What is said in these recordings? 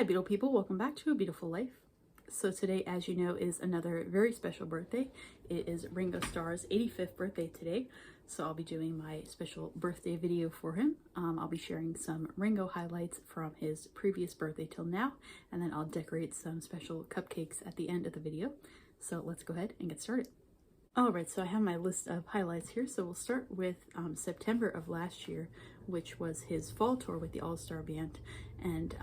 Hi Beatle people, welcome back to A Beautiful Life. So today, as you know, is another very special birthday. It is Ringo Starr's 85th birthday today, so I'll be doing my special birthday video for him. I'll be sharing some Ringo highlights from his previous birthday till now, and then I'll decorate some special cupcakes at the end of the video. So let's go ahead and get started. Alright, so I have my list of highlights here. So we'll start with September of last year, which was his fall tour with the All-Star Band. And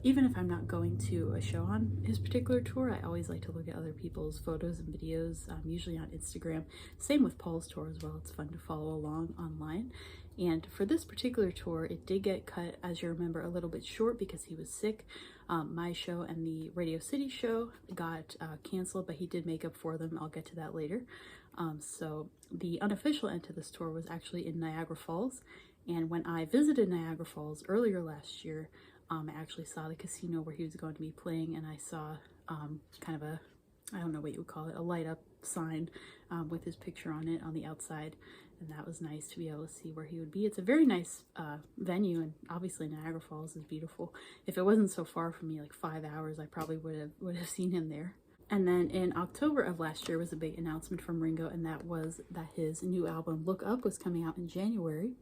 even if I'm not going to a show on his particular tour, I always like to look at other people's photos and videos, usually on Instagram. Same with Paul's tour as well. It's fun to follow along online. And for this particular tour, it did get cut, as you remember, a little bit short because he was sick. My show and the Radio City show got canceled, but he did make up for them. I'll get to that later. So the unofficial end to this tour was actually in Niagara Falls. And when I visited Niagara Falls earlier last year, I actually saw the casino where he was going to be playing, and I saw kind of a, I don't know what you would call it, a light up sign with his picture on it on the outside. And that was nice to be able to see where he would be. It's a very nice venue, and obviously Niagara Falls is beautiful. If it wasn't so far from me, like 5 hours, I probably would have seen him there. And then in October of last year was a big announcement from Ringo, and that was that his new album Look Up was coming out in January.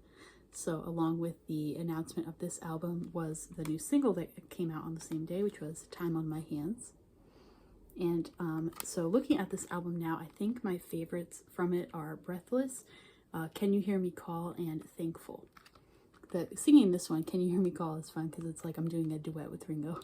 So along with the announcement of this album was the new single that came out on the same day, which was Time on My Hands. And so looking at this album now, I think my favorites from it are Breathless, Can You Hear Me Call, and Thankful. Singing this one, Can You Hear Me Call, is fun because it's like I'm doing a duet with Ringo.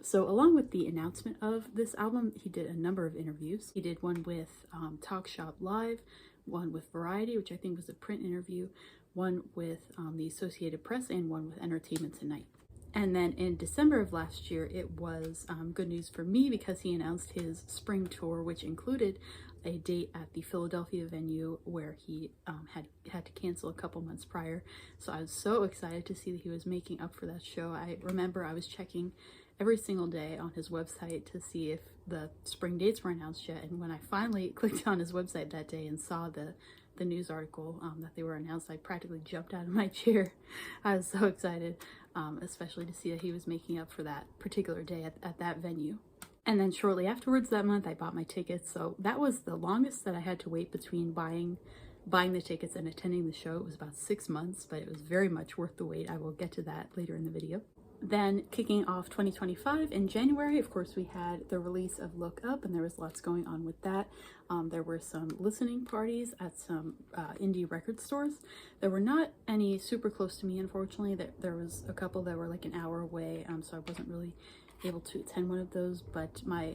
So along with the announcement of this album, he did a number of interviews. He did one with Talk Shop Live, one with Variety, which I think was a print interview, one with the Associated Press, and one with Entertainment Tonight. And then in December of last year, it was good news for me because he announced his spring tour, which included a date at the Philadelphia venue where he had to cancel a couple months prior. So I was so excited to see that he was making up for that show. I remember I was checking every single day on his website to see if the spring dates were announced yet. And when I finally clicked on his website that day and saw the news article that they were announced, I practically jumped out of my chair. I was so excited, especially to see that he was making up for that particular day at that venue. And then shortly afterwards that month, I bought my tickets. So that was the longest that I had to wait between buying the tickets and attending the show. It was about 6 months, but it was very much worth the wait. I will get to that later in the video. Then kicking off 2025 in January, of course, we had the release of Look Up, and there was lots going on with that. There were some listening parties at some indie record stores. There were not any super close to me, unfortunately. There was a couple that were like an hour away, so I wasn't really able to attend one of those, but my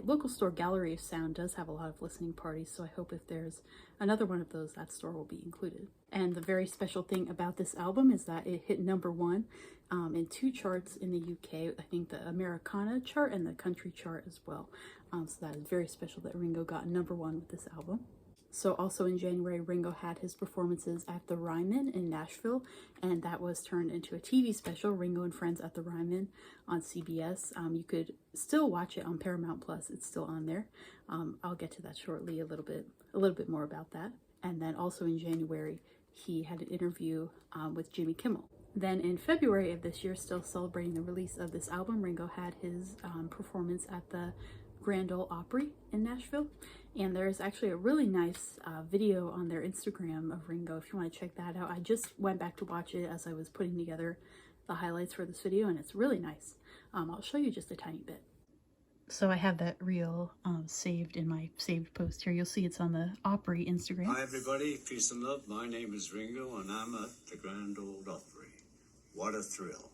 local store, Gallery of Sound, does have a lot of listening parties, so I hope if there's another one of those, that store will be included. And the very special thing about this album is that it hit #1 in 2 charts in the UK, I think the Americana chart and the country chart as well. So that is very special that Ringo got #1 with this album. So also in January, Ringo had his performances at the Ryman in Nashville, and that was turned into a TV special, Ringo and Friends at the Ryman on CBS. You could still watch it on Paramount Plus. It's still on there. I'll get to that shortly, a little bit more about that. And then also in January, he had an interview with Jimmy Kimmel. Then in February of this year, still celebrating the release of this album, Ringo had his performance at the Grand Ole Opry in Nashville, and there's actually a really nice video on their Instagram of Ringo if you want to check that out. I just went back to watch it as I was putting together the highlights for this video, and it's really nice. I'll show you just a tiny bit. So I have that reel saved in my saved post here. You'll see it's on the Opry Instagram. Hi everybody, peace and love. My name is Ringo and I'm at the Grand Ole Opry. What a thrill.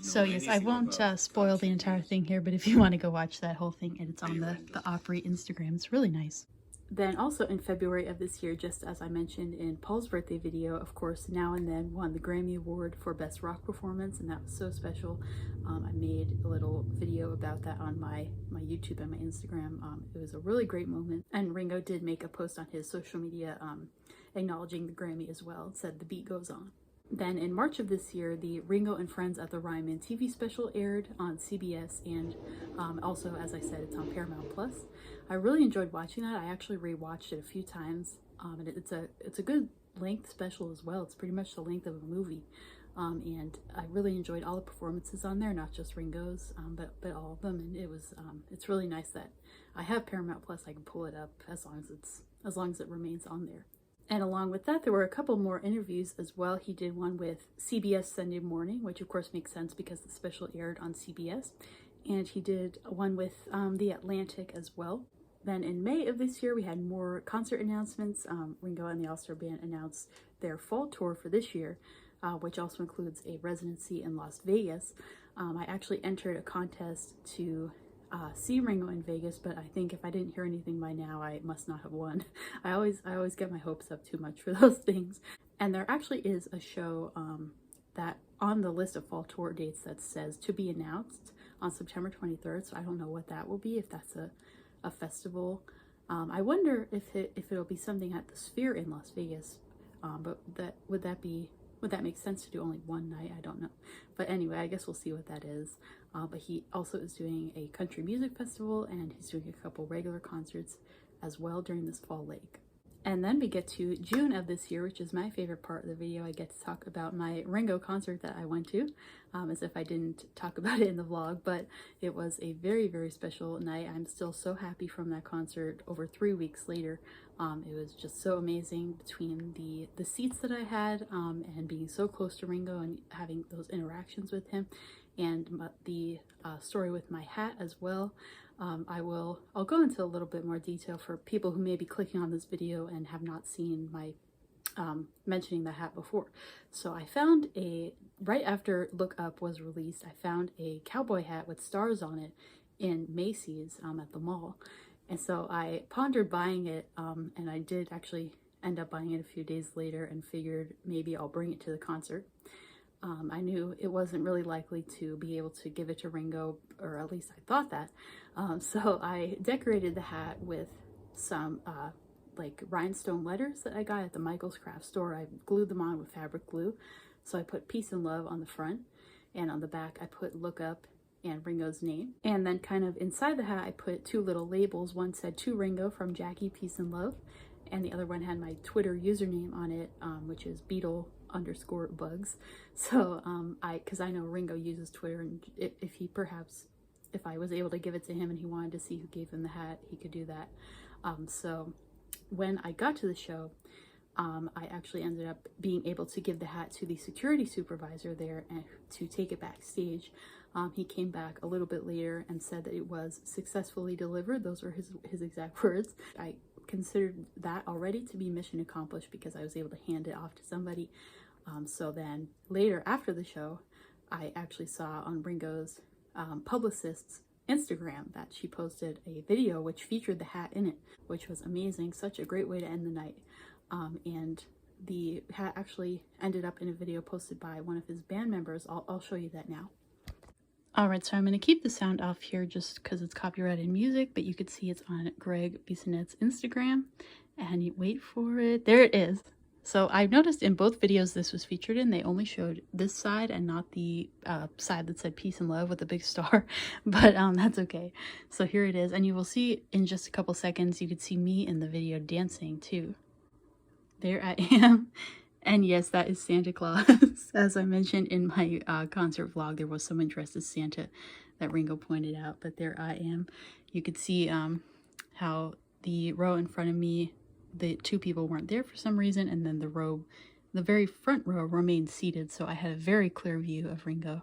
So yes, I won't spoil the entire thing here, but if you want to go watch that whole thing, and it's on the Opry Instagram, it's really nice. Then also in February of this year, just as I mentioned in Paul's birthday video, of course, Now and Then won the Grammy Award for Best Rock Performance, and that was so special. I made a little video about that on my YouTube and my Instagram. It was a really great moment, and Ringo did make a post on his social media acknowledging the Grammy as well. It said, "The beat goes on." Then in March of this year, the Ringo and Friends at the Ryman TV special aired on CBS, and also, as I said, it's on Paramount Plus. I really enjoyed watching that. I actually rewatched it a few times, and it's a good length special as well. It's pretty much the length of a movie. and I really enjoyed all the performances on there, not just Ringo's, but all of them. And it's really nice that I have Paramount Plus. I can pull it up as long as it remains on there. And along with that, there were a couple more interviews as well. He did one with CBS Sunday Morning, which of course makes sense because the special aired on CBS. And he did one with The Atlantic as well. Then in May of this year, we had more concert announcements. Ringo and the All-Star Band announced their fall tour for this year, which also includes a residency in Las Vegas. I actually entered a contest to see Ringo in Vegas, but I think if I didn't hear anything by now, I must not have won. I always get my hopes up too much for those things. And there actually is a show that on the list of fall tour dates that says to be announced on September 23rd. So I don't know what that will be, if that's a festival. I wonder if it'll be something at the Sphere in Las Vegas. But would that make sense to do only one night? I don't know. But anyway, I guess we'll see what that is. But he also is doing a country music festival, and he's doing a couple regular concerts as well during this fall leg. And then we get to June of this year, which is my favorite part of the video. I get to talk about my Ringo concert that I went to, as if I didn't talk about it in the vlog, but it was a very, very special night. I'm still so happy from that concert over 3 weeks later. It was just so amazing between the seats that I had and being so close to Ringo and having those interactions with him, and the story with my hat as well. I'll go into a little bit more detail for people who may be clicking on this video and have not seen my mentioning the hat before. So I found right after Look Up was released, I found a cowboy hat with stars on it in Macy's at the mall. And so I pondered buying it, and I did actually end up buying it a few days later and figured maybe I'll bring it to the concert. I knew it wasn't really likely to be able to give it to Ringo, or at least I thought that. So I decorated the hat with some like rhinestone letters that I got at the Michael's craft store. I glued them on with fabric glue. So I put Peace and Love on the front, and on the back I put Look Up and Ringo's name. And then kind of inside the hat I put two little labels. One said to Ringo from Jackie, Peace and Love, and the other one had my Twitter username on it, which is Beatle_bugs. So because I know Ringo uses Twitter, and if I was able to give it to him and he wanted to see who gave him the hat, he could do that. So when I got to the show, I actually ended up being able to give the hat to the security supervisor there and to take it backstage. He came back a little bit later and said that it was successfully delivered. Those were his exact words. I considered that already to be mission accomplished because I was able to hand it off to somebody. So then later after the show, I actually saw on Ringo's publicist's Instagram that she posted a video which featured the hat in it, which was amazing. Such a great way to end the night. And the hat actually ended up in a video posted by one of his band members. I'll show you that now. Alright, so I'm going to keep the sound off here just because it's copyrighted music, but you could see it's on Greg Bissonet's Instagram. And you wait for it. There it is. So I've noticed in both videos this was featured in, they only showed this side and not the side that said Peace and Love with a big star. But that's okay. So here it is. And you will see in just a couple seconds, you could see me in the video dancing too. There I am. And yes, that is Santa Claus. As I mentioned in my concert vlog, there was some interest in Santa that Ringo pointed out, but there I am. You could see how the row in front of me, the two people weren't there for some reason, and then the very front row remained seated, so I had a very clear view of Ringo.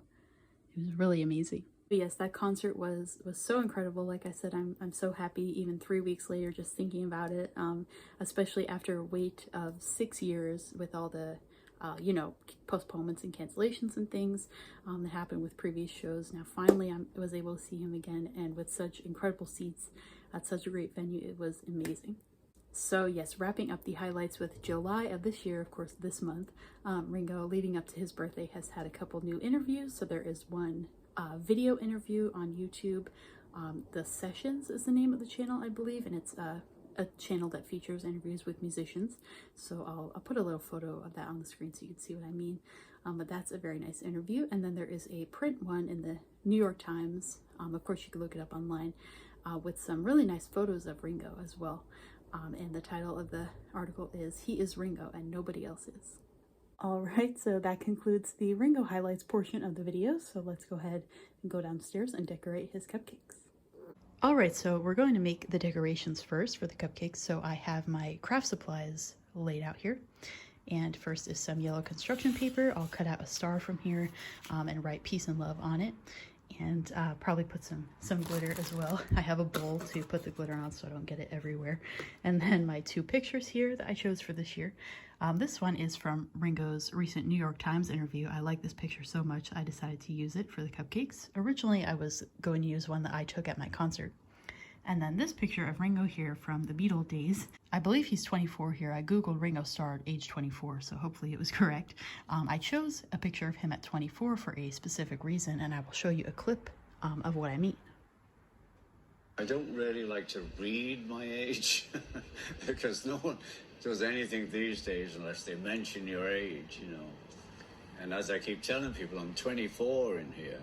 It was really amazing. But yes, that concert was so incredible. Like I said, I'm so happy even 3 weeks later just thinking about it, especially after a wait of 6 years with all the postponements and cancellations and things that happened with previous shows. Now finally I was able to see him again, and with such incredible seats at such a great venue. It was amazing. So yes, wrapping up the highlights with July of this year, of course this month, Ringo leading up to his birthday has had a couple new interviews. So there is one video interview on YouTube. The Sessions is the name of the channel, I believe, and it's a channel that features interviews with musicians. So I'll put a little photo of that on the screen so you can see what I mean. But that's a very nice interview. And then there is a print one in the New York Times. Of course, you can look it up online with some really nice photos of Ringo as well. And the title of the article is "He is Ringo and Nobody Else Is." Alright, so that concludes the Ringo highlights portion of the video, so let's go ahead and go downstairs and decorate his cupcakes. Alright, so we're going to make the decorations first for the cupcakes, so I have my craft supplies laid out here. And first is some yellow construction paper. I'll cut out a star from here and write peace and love on it. And probably put some glitter as well. I have a bowl to put the glitter on so I don't get it everywhere. And then my two pictures here that I chose for this year. This one is from Ringo's recent New York Times interview. I like this picture so much I decided to use it for the cupcakes. Originally I was going to use one that I took at my concert. And then this picture of Ringo here from the Beatle days. I believe he's 24 here. I googled Ringo Starr age 24, so hopefully it was correct. I chose a picture of him at 24 for a specific reason, and I will show you a clip of what I mean. I don't really like to read my age because no one does anything these days unless they mention your age, you know. And as I keep telling people, I'm 24 in here.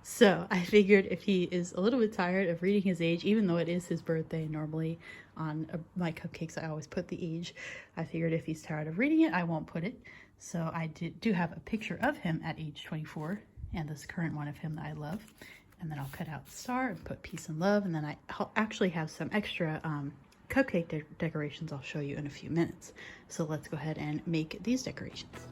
So I figured if he is a little bit tired of reading his age, even though it is his birthday, normally on my cupcakes I always put the age. I figured if he's tired of reading it, I won't put it. So I do have a picture of him at age 24 and this current one of him that I love. And then I'll cut out the star and put peace and love. And then I'll actually have some extra cupcake decorations I'll show you in a few minutes. So let's go ahead and make these decorations.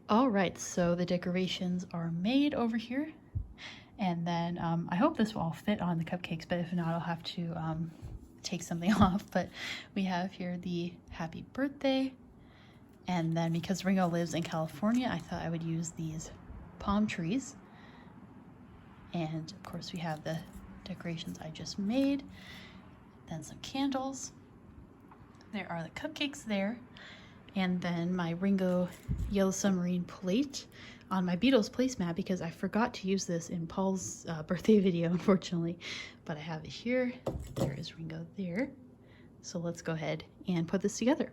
All right, so the decorations are made over here. And then I hope this will all fit on the cupcakes, but if not, I'll have to take something off. But we have here the happy birthday. And then because Ringo lives in California, I thought I would use these palm trees. And of course we have the decorations I just made. Then some candles. There are the cupcakes there. And then my Ringo Yellow Submarine plate on my Beatles placemat because I forgot to use this in Paul's birthday video, unfortunately. But I have it here. There is Ringo there. So let's go ahead and put this together.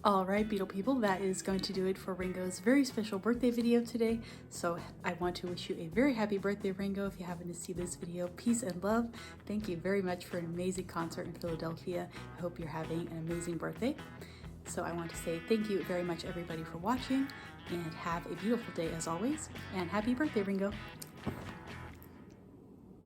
Alright, Beatle people, that is going to do it for Ringo's very special birthday video today. So I want to wish you a very happy birthday, Ringo. If you happen to see this video, peace and love. Thank you very much for an amazing concert in Philadelphia. I hope you're having an amazing birthday. So I want to say thank you very much, everybody, for watching, and have a beautiful day as always. And happy birthday, Ringo.